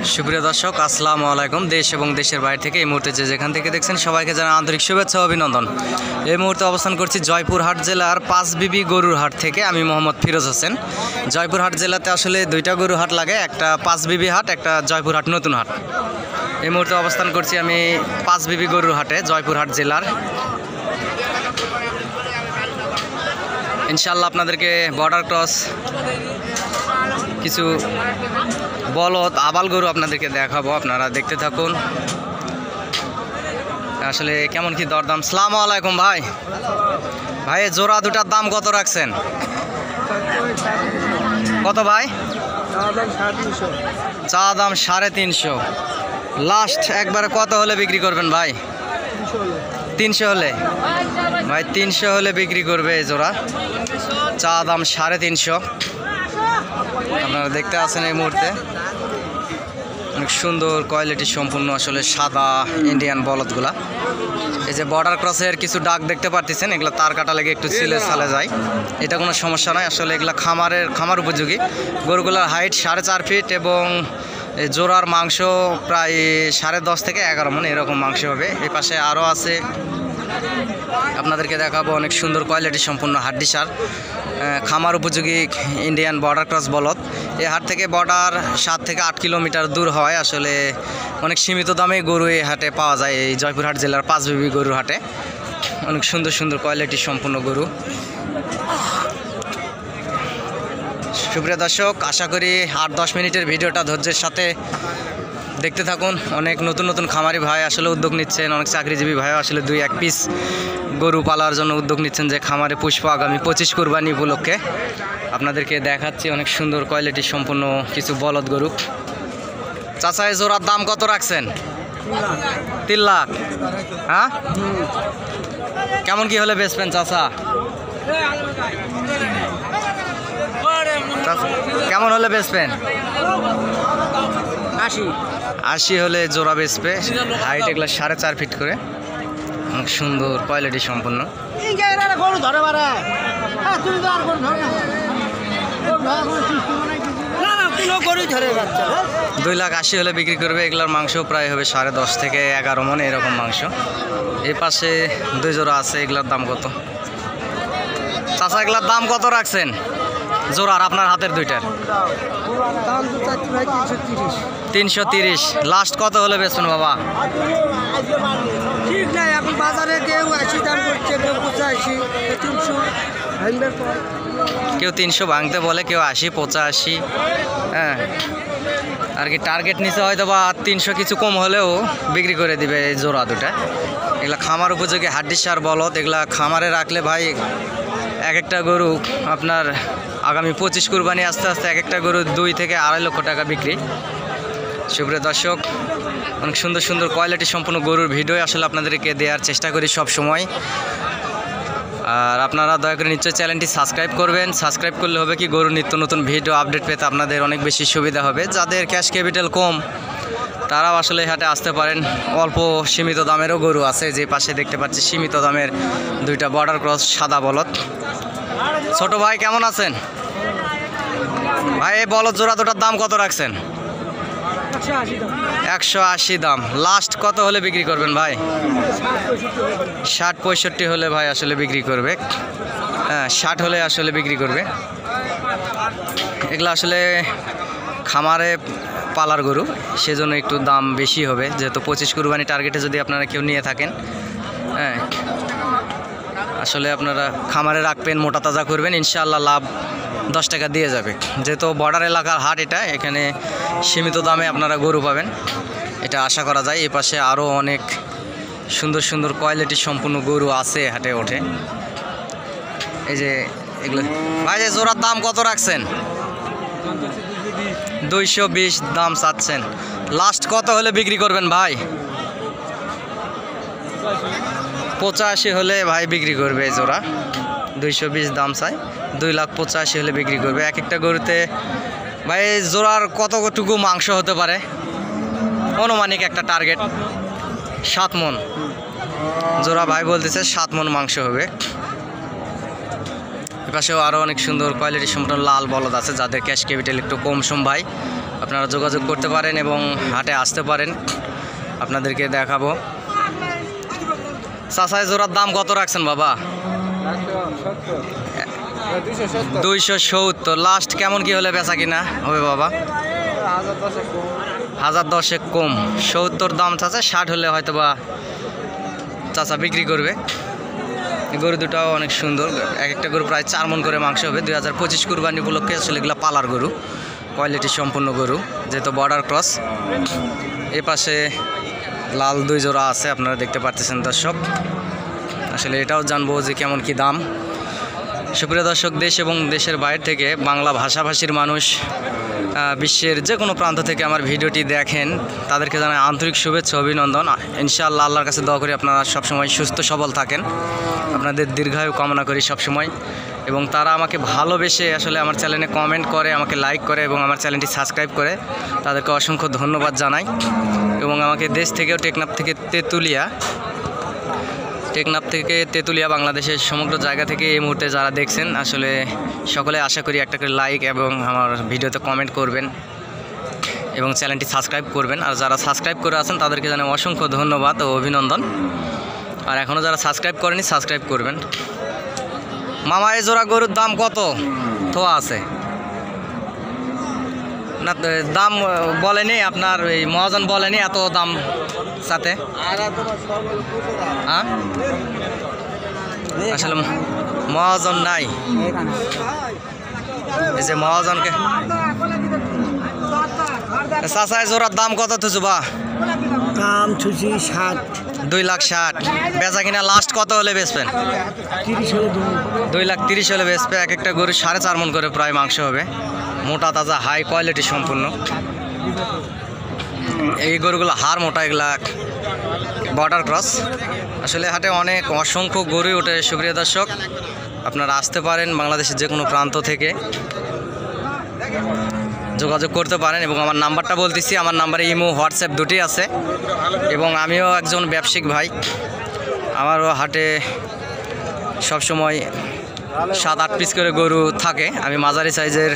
সুপ্রিয় দর্শক, আসসালামু আলাইকুম। দেশ এবং দেশের বাইরে থেকে এই মুহূর্তে যেখান থেকে দেখছেন সবাইকে জানাই আন্তরিক শুভেচ্ছা ও অভিনন্দন। এই মুহূর্তে অবস্থান করছি জয়পুরহাট জেলার পাঁচবিবি গরুর হাট থেকে। আমি মোহাম্মদ ফিরোজ হোসেন। জয়পুরহাট জেলাতে আসলে দুইটা গরু হাট লাগে, একটা পাঁচবিবি হাট, একটা জয়পুরহাট নতুন হাট। এই মুহূর্তে অবস্থান করছি আমি পাঁচবিবি গরুর হাটে, জয়পুরহাট জেলার। ইনশাআল্লাহ আপনাদেরকে বর্ডার ক্রস কিছু বলদ আবাল গরু আপনাদেরকে দেখাবো, আপনারা দেখতে থাকুন। আসলে কেমন কি দরদাম। আসসালামু আলাইকুম ভাই। ভাই জোড়া দুটার দাম কত রাখছেন? কত ভাই? চা দাম 350। লাস্ট একবারে কত হলে বিক্রি করবেন ভাই? 300 হলে ভাই, 300 হলে বিক্রি করবে এই জোড়া। চা দাম 350। আপনারা দেখতে আছেন এই মুহূর্তে অনেক সুন্দর কোয়ালিটি সম্পূর্ণ আসলে সাদা ইন্ডিয়ান বলদগুলা। এই যে বর্ডার ক্রসের কিছু ডাক দেখতে পারতেছেন, এগুলো তার কাটা লেগে একটু ছিলে সালে যায়, এটা কোনো সমস্যা নয়। আসলে এগুলো খামার উপযোগী। গরুগুলার হাইট 4.5 ফিট এবং জোড়ার মাংস প্রায় 10.5 থেকে 11 মণ এরকম মাংস হবে। এই পাশে আরও আছে, আপনাদেরকে দেখাবো অনেক সুন্দর কোয়ালিটি সম্পূর্ণ হাড্ডি সার খামার উপযোগী ইন্ডিয়ান বর্ডার ক্রস বলদ। এই হাট থেকে বর্ডার 7 থেকে 8 কিলোমিটার দূর হয়। আসলে অনেক সীমিত দামে গরু এই হাটে পাওয়া যায়। এই জয়পুরহাট জেলার পাঁচবিবি গরুর হাটে অনেক সুন্দর সুন্দর কোয়ালিটি সম্পূর্ণ গরু। সুপ্রিয় দর্শক, আশা করি 8-10 মিনিটের ভিডিওটা ধৈর্যের সাথে দেখতে থাকুন। অনেক নতুন নতুন খামারি ভাই আসলে উদ্যোগ নিচ্ছেন, অনেক চাকরিজীবী ভাই আসলে 2-1 পিস গরু পালার জন্য উদ্যোগ নিচ্ছেন যে খামারে পুষ্প আগামী 25 কুরবানি উপলক্ষে আপনাদেরকে দেখাচ্ছি অনেক সুন্দর কোয়ালিটি সম্পূর্ণ কিছু বলদ গরু। চাচা এই জোড়ার দাম কত রাখছেন? 3 লাখ। হ্যাঁ, কেমন কি হলে বেচবেন চাচা? কেমন হলে বেচবেন? 80 হলে জোড়া বেচবে। হাইট এগুলো 4.5 ফিট করে, অনেক সুন্দর কোয়ালিটি সম্পূর্ণ। 2,80,000 হলে বিক্রি করবে। এগুলার মাংস প্রায় হবে 10.5 থেকে 11 মণ এরকম মাংস। এই পাশে 2 জোড়া আছে, এগুলার দাম কত চাচা? এগুলার দাম কত রাখছেন জোড়ার? আপনার হাতের দুইটার 330। লাস্ট কত হলে বেচবেন বাবা? ঠিক নাই, এখন বাজারে কেউ 80 দাম করছে, কেউ 85, 300 ভাঙবার পর কেউ 300 ভাঙতে বলে, কেউ 80, 85। হ্যাঁ, আর কি টার্গেট নিচে হয়তো বা 300 কিছু কম হলেও বিক্রি করে দিবে এই জোড়া দুটা। এগুলা খামার উপযোগী হাড্ডি সার বলদ। এগুলা খামারে রাখলে ভাই এক একটা গরু আপনার আগামী 25 কুরবানি আস্তে আস্তে এক একটা গরু 2 থেকে 2.5 লক্ষ টাকা বিক্রি। সুপ্রিয় দর্শক, অনেক সুন্দর সুন্দর কোয়ালিটি সম্পূর্ণ গরুর ভিডিও আসলে আপনাদেরকে দেওয়ার চেষ্টা করি সব সময়। আর আপনারা দয়া করে নিশ্চয়ই চ্যানেলটি সাবস্ক্রাইব করবেন। সাবস্ক্রাইব করলে হবে কি, গরুর নিত্য নতুন ভিডিও আপডেট পেতে আপনাদের অনেক বেশি সুবিধা হবে। যাদের ক্যাশ ক্যাপিটাল কম তারাও আসলে হাটে আসতে পারেন। অল্প সীমিত দামেরও গরু আছে। যে পাশে দেখতে পাচ্ছি সীমিত দামের 2টা বর্ডার ক্রস সাদা বলদ। ছোট ভাই কেমন আছেন ভাই? এই বলদ জোড়া দুটার দাম কত রাখছেন? 180 দাম। লাস্ট কত হলে বিক্রি করবেন ভাই? 60-65 হলে ভাই আসলে বিক্রি করবে। হ্যাঁ, 60 হলে আসলে বিক্রি করবে। এগুলো আসলে খামারে পালার গরু, সেজন্য একটু দাম বেশি হবে, যেহেতু 25 কুরবানি টার্গেটে যদি আপনারা কেউ নিয়ে থাকেন। হ্যাঁ, আসলে আপনারা খামারে রাখবেন, মোটা তাজা করবেন, ইনশাআল্লাহ লাভ 10 টাকা দিয়ে যাবে। যেহেতু বর্ডার এলাকার হাট এটা, এখানে সীমিত দামে আপনারা গরু পাবেন, এটা আশা করা যায়। এই পাশে আরও অনেক সুন্দর সুন্দর কোয়ালিটি সম্পূর্ণ গরু আছে হাটে ওঠে। এই যে এগুলো ভাই, যে জোড়ার দাম কত রাখছেন? 220 দাম চাচ্ছেন। লাস্ট কত হলে বিক্রি করবেন ভাই? 85 হলে ভাই বিক্রি করবে এই জোড়া। 220 দাম চাই, 2,85,000 হলে বিক্রি করবে। এক একটা গরুতে ভাই জোড়ার কতটুকু মাংস হতে পারে? অনুমানিক একটা টার্গেট 7 মণ জোড়া ভাই বলতেছে, 7 মণ মাংস হবে। এপাশেও আরও অনেক সুন্দর কোয়ালিটি সম্পূর্ণ লাল বলদ আছে, যাদের ক্যাশ ক্যাপিটাল একটু কম সম ভাই আপনারা যোগাযোগ করতে পারেন এবং হাটে আসতে পারেন, আপনাদেরকে দেখাবো। চাচা জোড়ার দাম কত রাখছেন বাবা? 270। লাস্ট কেমন কি হলে বেচা কিনা হবে বাবা? 1010 কম। 70 দাম চাচা, 60 হলে হয়তো বা চাচা বিক্রি করবে। গরু দুটাও অনেক সুন্দর, এক একটা গরু প্রায় 4 মণ করে মাংস হবে। 2025 কুরবানি উপলক্ষে আসলে এগুলো পালার গরু, কোয়ালিটি সম্পূর্ণ গরু, যেহেতু বর্ডার ক্রস। এ পাশে লাল 2 জোড়া আছে, আপনারা দেখতে পাচ্ছেন দর্শক। আসলে এটাও জানবো যে কেমন কি দাম। সুপ্রিয় দর্শক, দেশ এবং দেশের বাইরে থেকে বাংলা ভাষাভাষীর মানুষ বিশ্বের যে কোনো প্রান্ত থেকে আমার ভিডিওটি দেখেন, তাদেরকে জানাই আন্তরিক শুভেচ্ছা, অভিনন্দন। ইনশাআল্লাহ আল্লাহর কাছে দোয়া করি আপনারা সবসময় সুস্থ সবল থাকেন, আপনাদের দীর্ঘায়ু কামনা করি সবসময়। এবং তারা আমাকে ভালোবেসে আসলে আমার চ্যানেলে কমেন্ট করে, আমাকে লাইক করে এবং আমার চ্যানেলটি সাবস্ক্রাইব করে, তাদেরকে অসংখ্য ধন্যবাদ জানাই। এবং আমাকে দেশ থেকেও টেকনাফ থেকে তেতুলিয়া বাংলাদেশের সমগ্র জায়গা থেকে এই মুহূর্তে যারা দেখছেন, আসলে সকলে আশা করি একটা করে লাইক এবং আমার ভিডিওতে কমেন্ট করবেন এবং চ্যানেলটি সাবস্ক্রাইব করবেন। আর যারা সাবস্ক্রাইব করে আছেন তাদেরকে জানাই অসংখ্য ধন্যবাদ ও অভিনন্দন। আর এখনও যারা সাবস্ক্রাইব করেনি সাবস্ক্রাইব করবেন। মামা, এই জোড়া গরুর দাম কত থোয়া আছে? না দাম বলেনি আপনার এই মহাজন, বলেনি এত দাম সাথে? হ্যাঁ, আসলে মহাজন নাই, এই যে মহাজনকে। চাচা জোড়ার দাম কত থুচু বা? দাম ছুঁচি 60। 2,60,000। বেচা কিনা লাস্ট কত হলে বেচবেন? 2,30,000 হলে বেচবে। এক একটা গরু 4.5 মণ করে প্রায় মাংস হবে, মোটা তাজা হাই কোয়ালিটি সম্পূর্ণ। এই গরুগুলো হাড় মোটা, এগুলা বর্ডার ক্রস। আসলে হাটে অনেক অসংখ্য গরুই ওঠে। সুপ্রিয় দর্শক, আপনারা আসতে পারেন, বাংলাদেশের যে কোনো প্রান্ত থেকে যোগাযোগ করতে পারেন। এবং আমার নাম্বারটা বলতেছি, আমার নাম্বারে ইমো হোয়াটসঅ্যাপ দুটি আছে। এবং আমিও একজন ব্যবসায়িক ভাই, আমারও হাটে সবসময় 7-8 পিস করে গরু থাকে। আমি মাঝারি সাইজের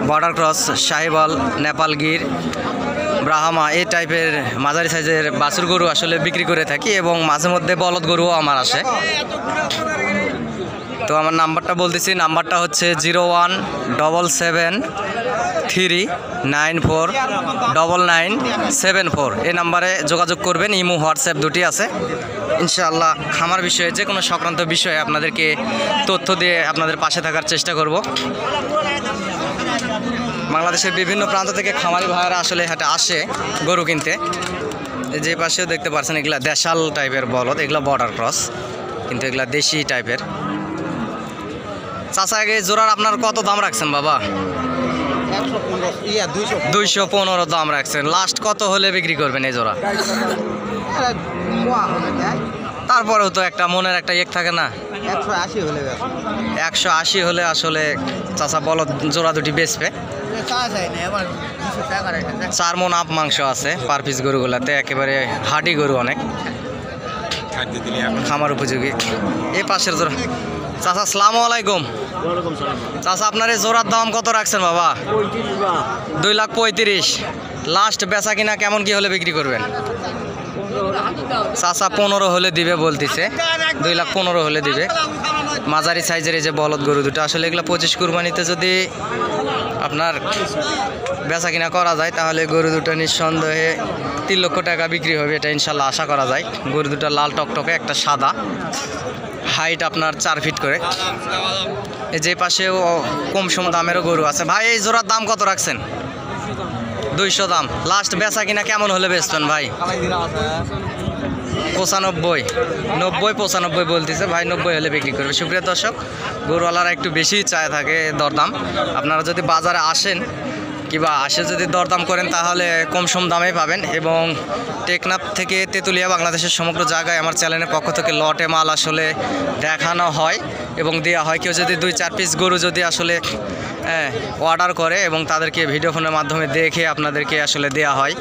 বর্ডার ক্রস, শাহিওয়াল, নেপাল গির, ব্রাহ্মা এই টাইপের মাঝারি সাইজের বাছুর গরু আসলে বিক্রি করে থাকি। এবং মাঝে মধ্যে বলদ গরুও আমার আসে। তো আমার নাম্বারটা বলতেছি, নাম্বারটা হচ্ছে 0177949974। এই নাম্বারে যোগাযোগ করবেন। ইমো হোয়াটসঅ্যাপ দুটি আছে। ইনশাআল্লাহ খামার বিষয়ে যে কোনো সংক্রান্ত বিষয়ে আপনাদেরকে তথ্য দিয়ে আপনাদের পাশে থাকার চেষ্টা করব। বাংলাদেশের বিভিন্ন প্রান্ত থেকে খামারি ভাইয়েরা আসলে হাটে আসে গরু কিনতে। যে পাশেও দেখতে পাচ্ছেন, এগুলা দেশাল টাইপের বলদ, এগুলা বর্ডার ক্রস, কিন্তু এগুলা দেশি টাইপের। চাচা, আগে জোড়ার আপনার কত দাম রাখছেন বাবা? 215 দাম রাখছেন। লাস্ট কত হলে বিক্রি করবেন এই জোড়া? তারপরেও তো একটা মনের একটা ইয়ে থাকে না, 180 হলে আসলে চাচা বলদ জোড়া দুটি বেচবে। 4 মণ আপ মাংস আছে পার পিস গরুগুলাতে, একেবারে হাডি গরু, অনেক খামার উপযোগী। এই পাশের জোড়া। চাচা আসসালামু আলাইকুম। চাচা, আপনার এই জোড়ার দাম কত রাখছেন বাবা? 2,35,000। লাস্ট বেচা কিনা কেমন কি হলে বিক্রি করবেন? চাচা 15 হলে দিবে বলতেছে, 2,15,000 হলে দিবে। মাঝারি সাইজের এই যে বলদ গরু দুটো, আসলে এগুলো 25 কুরবানিতে যদি আপনার বেচা কিনা করা যায়, তাহলে গরু দুটো নিঃসন্দেহে 3 লক্ষ টাকা বিক্রি হবে, এটা ইনশাল্লাহ আশা করা যায়। গরু দুটো লাল টকটকে, একটা সাদা, হাইট আপনার 4 ফিট করে। এই যে পাশেও কম সম দামেরও গরু আছে। ভাই, এই জোড়ার দাম কত রাখছেন? 200 দাম। লাস্ট বেচা কিনা কেমন হলে বেচবেন ভাই? 95, 90, 95 বলতেছে ভাই, 90 হলে বিক্রি করবে। সুপ্রিয় দর্শক, গরুওয়ালারা একটু বেশি চায় থাকে দরদাম। আপনারা যদি বাজারে আসেন কিংবা যদি দরদাম করেন, তাহলে কম সম দামে পাবেন। এবং টেকনাফ থেকে তেতুলিয়া বাংলাদেশের সমগ্র জায়গায় আমার চ্যানেলের পক্ষ থেকে লটে মাল আসলে দেখানো হয় এবং দেওয়া হয়। কেউ যদি 2-4 পিস গরু যদি আসলে অর্ডার করে এবং তাদেরকে ভিডিও ফোনের মাধ্যমে দেখে আপনাদেরকে আসলে দেয়া হয়,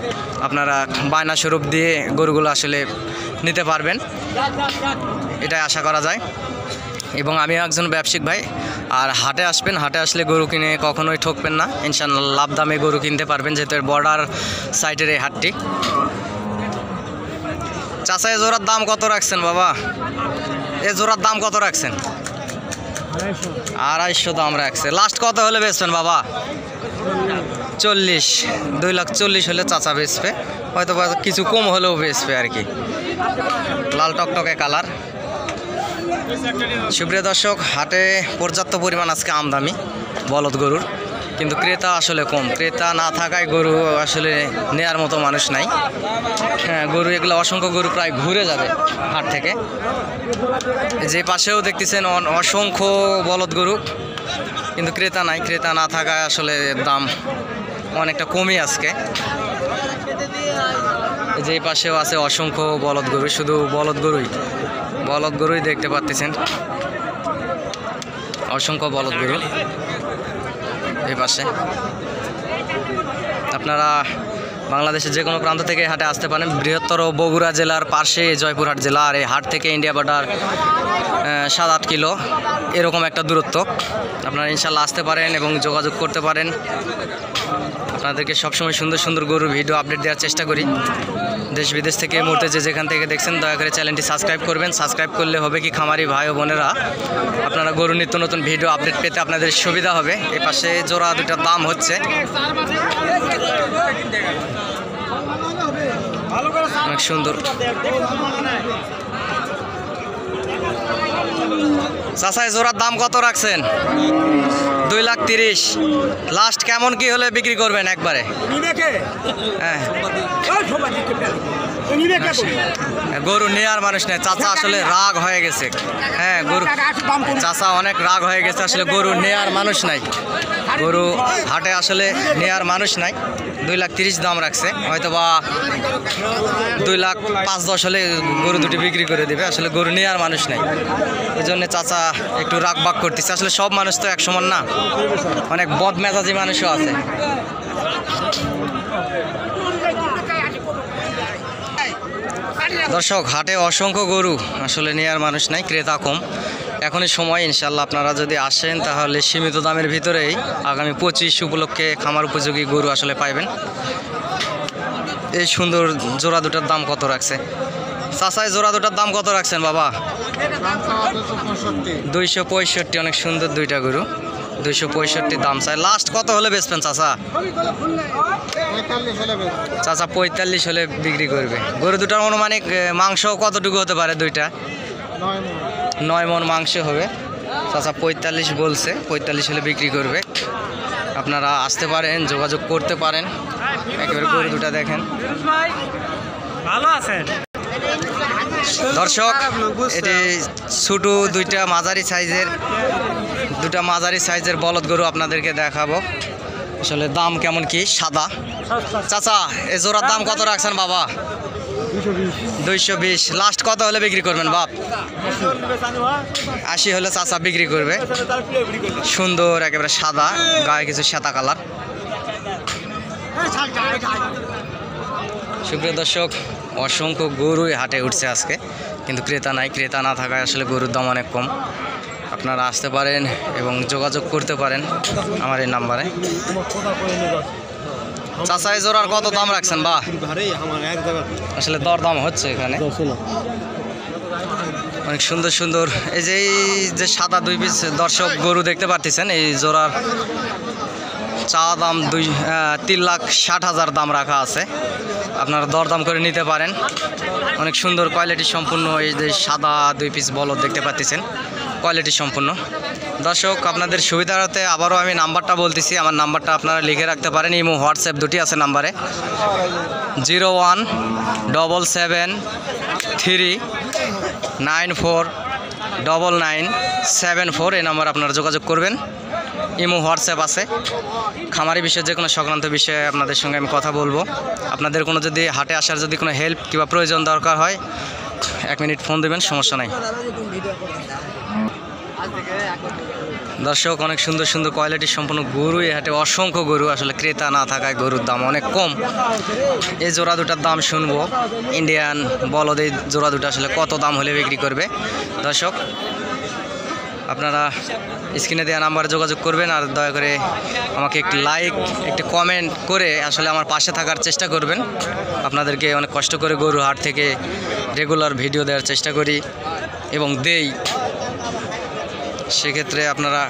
আপনারা বায়না স্বরূপ দিয়ে গরুগুলো আসলে নিতে পারবেন, এটাই আশা করা যায়। এবং আমিও একজন ব্যবসায়িক ভাই। আর হাটে আসবেন, হাটে আসলে গরু কিনে কখনোই ঠকবেন না, ইনশাআল্লাহ লাভ দামে গরু কিনতে পারবেন, যেহেতু বর্ডার সাইডের এই হাটটি। চাচা এ জোড়ার দাম কত রাখছেন বাবা? এ জোড়ার দাম কত রাখছেন? 250 দাম রাখছে। লাস্ট কত হলে বেচবেন বাবা? 40, 2,40,000 হলে চাচা বেচবে, হয়তো বা কিছু কম হলেও বেচবে আর কি। লাল টকটকে কালার। সুপ্রিয় দর্শক, হাটে পর্যাপ্ত পরিমাণ আজকে আমদানি বলদ গরুর, কিন্তু ক্রেতা আসলে কম। ক্রেতা না থাকায় গরু আসলে নেয়ার মতো মানুষ নাই। হ্যাঁ, গরু এগুলো অসংখ্য গরু প্রায় ঘুরে যাবে হাট থেকে। যে পাশেও দেখতেছেন অসংখ্য বলদ গরু, কিন্তু ক্রেতা নাই। ক্রেতা না থাকায় আসলে দাম অনেকটা কমই আজকে। যে পাশেও আছে অসংখ্য বলদ গরু, শুধু বলদ গরুই দেখতে পাচ্ছেন, অসংখ্য বলদ গরু এই পাশে। আপনারা বাংলাদেশের যে কোনো প্রান্ত থেকে হাটে আসতে পারেন। বৃহত্তর বগুড়া জেলার পাশে জয়পুরহাট জেলা, আর এই হাট থেকে ইন্ডিয়া বর্ডার 7-8 কিলো এরকম একটা দূরত্ব। আপনারা ইনশাল্লাহ আসতে পারেন এবং যোগাযোগ করতে পারেন। আপনাদেরকে সবসময় সুন্দর সুন্দর গরুর ভিডিও আপডেট দেওয়ার চেষ্টা করি। দেশ বিদেশ থেকে এই মুহূর্তে যেখান থেকে দেখছেন, দয়া করে চ্যানেলটি সাবস্ক্রাইব করবেন। সাবস্ক্রাইব করলে হবে কি, খামারি ভাই ও বোনেরা আপনারা গরুর নিত্য নতুন ভিডিও আপডেট পেতে আপনাদের সুবিধা হবে। এই পাশে জোড়া দুটার দাম হচ্ছে অনেক সুন্দর। চাচা জোড়ার দাম কত রাখছেন? 2,30,000। লাস্ট কেমন কি হলে বিক্রি করবেন একবারে? হ্যাঁ, গরু নেওয়ার মানুষ নেই। চাচা আসলে রাগ হয়ে গেছে। হ্যাঁ, গরু চাচা অনেক রাগ হয়ে গেছে, আসলে গরু নেওয়ার মানুষ নাই। গরু হাটে আসলে নেওয়ার মানুষ নাই। 2,30,000 দাম রাখছে, হয়তো বা 2,05,10 হলে গরু দুটি বিক্রি করে দেবে। আসলে গরু নেওয়ার মানুষ নাই, এই জন্য চাচা একটু রাগ বাগ করতেছে। আসলে সব মানুষ তো এক সমান না, অনেক বদমেজাজি মানুষও আছে। দর্শক, হাটে অসংখ্য গরু, আসলে নেওয়ার মানুষ নাই, ক্রেতা কম। এখনই সময়, ইনশাল্লাহ আপনারা যদি আসেন তাহলে সীমিত দামের ভিতরেই আগামী 25 উপলক্ষে খামার উপযোগী গরু আসলে পাইবেন। এই সুন্দর জোড়া দুটার দাম কত রাখছে চাচা? জোড়া দুটার দাম কত রাখছেন বাবা? 265। অনেক সুন্দর দুইটা গরু, 265 দাম চাই। লাস্ট কত হলে বেচবেন চাচা? চাচা 45 হলে বিক্রি করবে। গরু দুটার অনুমানিক মাংস কতটুকু হতে পারে? দুইটা 9 মণ মাংস হবে। চাচা 45 বলছে, 45 হলে বিক্রি করবে। আপনারা আসতে পারেন, যোগাযোগ করতে পারেন। একেবারে গরু দুটা দেখেন, ভালো আছেন দর্শক। এটি ছোটো দুইটা মাঝারি সাইজের বলদ গরু আপনাদেরকে দেখাবো। আসলে দাম কেমন কি? সাদা। চাচা এ জোড়ার দাম কত রাখছেন বাবা? 220। লাস্ট কত হলে বিক্রি করবেন বাপ? 80 হলে চাচা বিক্রি করবে। সুন্দর একেবারে সাদা, গায়ে কিছু সাদা কালার। সুপ্রিয় দর্শক, অসংখ্য গরুই হাটে উঠছে আজকে, কিন্তু ক্রেতা নাই। ক্রেতা না থাকায় আসলে গরুর দাম অনেক কম। আপনারা আসতে পারেন এবং যোগাযোগ করতে পারেন আমার এই নাম্বারে। চাচা এই জোড়ার কত দাম রাখছেন বা? আসলে দর দাম হচ্ছে এখানে। অনেক সুন্দর সুন্দর এই যে সাদা 2 পিস দর্শক গরু দেখতে পাচ্ছেন, এই জোড়ার চা দাম 3,60,000 দাম রাখা আছে। আপনারা দরদাম করে নিতে পারেন। অনেক সুন্দর কোয়ালিটি সম্পূর্ণ এই যে সাদা 2 পিস বলদ দেখতে পাচ্ছেন, কোয়ালিটি সম্পূর্ণ। দর্শক, আপনাদের সুবিধার্থে আবারও আমি নাম্বারটা বলতেছি। আমার নাম্বারটা আপনারা লিখে রাখতে পারেন। ইমো হোয়াটসঅ্যাপ দুটি আছে নাম্বারে। 0177394994 এই নাম্বার আপনারা যোগাযোগ করবেন। ইমো হোয়াটসঅ্যাপ আছে। খামারি বিষয়ে যে কোনো সংক্রান্ত বিষয়ে আপনাদের সঙ্গে আমি কথা বলবো। আপনাদের কোনো যদি হাটে আসার যদি কোনো হেল্প কিংবা প্রয়োজন দরকার হয়, 1 মিনিট ফোন দেবেন, সমস্যা নাই। দর্শক, অনেক সুন্দর সুন্দর কোয়ালিটি সম্পূর্ণ গরু এই হাটে, অসংখ্য গরু। আসলে ক্রেতা না থাকায় গরুর দাম অনেক কম। এই জোড়া দুটার দাম শুনবো। ইন্ডিয়ান বলদ এই জোড়া দুটো আসলে কত দাম হলে বিক্রি করবে দর্শক? আপনারা স্ক্রিনে দেওয়া নাম্বারে যোগাযোগ করবেন, আর দয়া করে আমাকে একটি লাইক একটি কমেন্ট করে আসলে আমার পাশে থাকার চেষ্টা করবেন। আপনাদেরকে অনেক কষ্ট করে গরু হাট থেকে রেগুলার ভিডিও দেওয়ার চেষ্টা করি এবং দেই, সেক্ষেত্রে আপনারা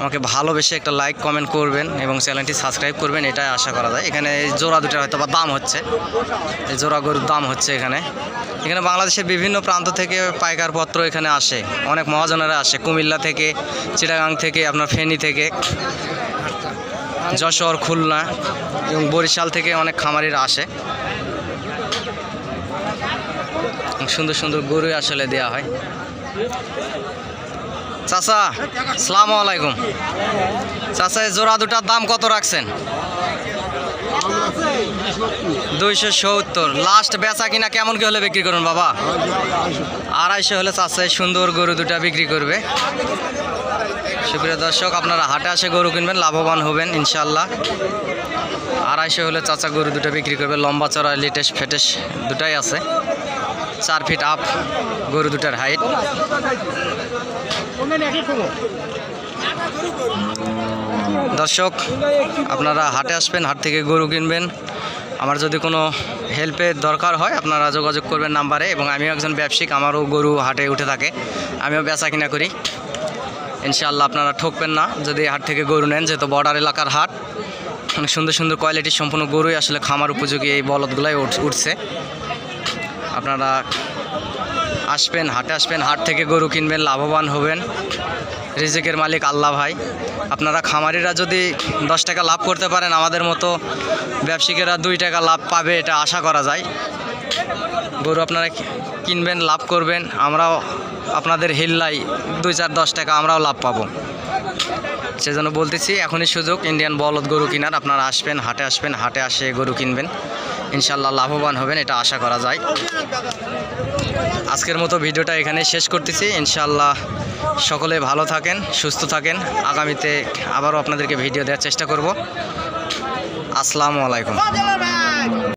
আমাকে ভালোবেসে একটা লাইক কমেন্ট করবেন এবং চ্যানেলটি সাবস্ক্রাইব করবেন, এটাই আশা করা যায়। এখানে এই জোড়া দুটো হয়তো বা দাম হচ্ছে, এই জোড়া গরুর দাম হচ্ছে এখানে বাংলাদেশের বিভিন্ন প্রান্ত থেকে পাইকার পত্র এখানে আসে, অনেক মহাজনেরা আসে, কুমিল্লা থেকে, চিটাগাং থেকে, আপনার ফেনী থেকে, যশোর, খুলনা এবং বরিশাল থেকে অনেক খামারিরা আসে। সুন্দর সুন্দর গরু আসলে দেওয়া হয়। চাচা আসসালামু আলাইকুম। চাচা এই জোড়া দুটার দাম কত রাখছেন? 270। লাস্ট বেচা কিনা কেমন কি হলে বিক্রি করুন বাবা? 250 হলে চাচা এই সুন্দর গরু দুটা বিক্রি করবে। সুপ্রিয় দর্শক, আপনারা হাটে আসে গরু কিনবেন, লাভবান হবেন ইনশাল্লাহ। 250 হলে চাচা গরু দুটা বিক্রি করবে। লম্বা চড়া লেটেস ফেটেস দুটাই আছে, 4 ফিট আপ গরু দুটার হাইট। দর্শক, আপনারা হাটে আসবেন, হাট থেকে গরু কিনবেন। আমার যদি কোনো হেল্পের দরকার হয় আপনারা যোগাযোগ করবেন নাম্বারে, এবং আমিও একজন ব্যবসায়িক, আমারও গরু হাটে উঠে থাকে, আমিও বেচা কিনা করি। ইনশাআল্লাহ আপনারা ঠকবেন না যদি হাট থেকে গরু নেন, যেহেতু বর্ডার এলাকার হাট। অনেক সুন্দর সুন্দর কোয়ালিটির সম্পূর্ণ গরুই আসলে খামার উপযোগী এই বলদগুলাই উঠছে। আপনারা আসবেন, হাটে আসবেন, হাট থেকে গরু কিনবেন, লাভবান হবেন। রিজিকের মালিক আল্লাহ ভাই। আপনারা খামারিরা যদি 10 টাকা লাভ করতে পারেন, আমাদের মতো ব্যবসায়িকেরা 2 টাকা লাভ পাবে, এটা আশা করা যায়। গরু আপনারা কিনবেন, লাভ করবেন, আমরাও আপনাদের হিল্লাই 2-4-10 টাকা আমরাও লাভ পাবো। সেজন্য বলতেছি এখনই সুযোগ ইন্ডিয়ান বলদ গরু কেনার। আপনারা আসবেন, হাটে আসবেন, হাটে আসে গরু কিনবেন, ইনশাল্লাহ লাভবান হবেন, এটা আশা করা যায়। আজকের মতো ভিডিওটা এখানে শেষ করতেছি। ইনশাল্লাহ সকলে ভালো থাকেন, সুস্থ থাকেন। আগামীতে আবারও আপনাদেরকে ভিডিও দেওয়ার চেষ্টা করব। আসসালামু আলাইকুম।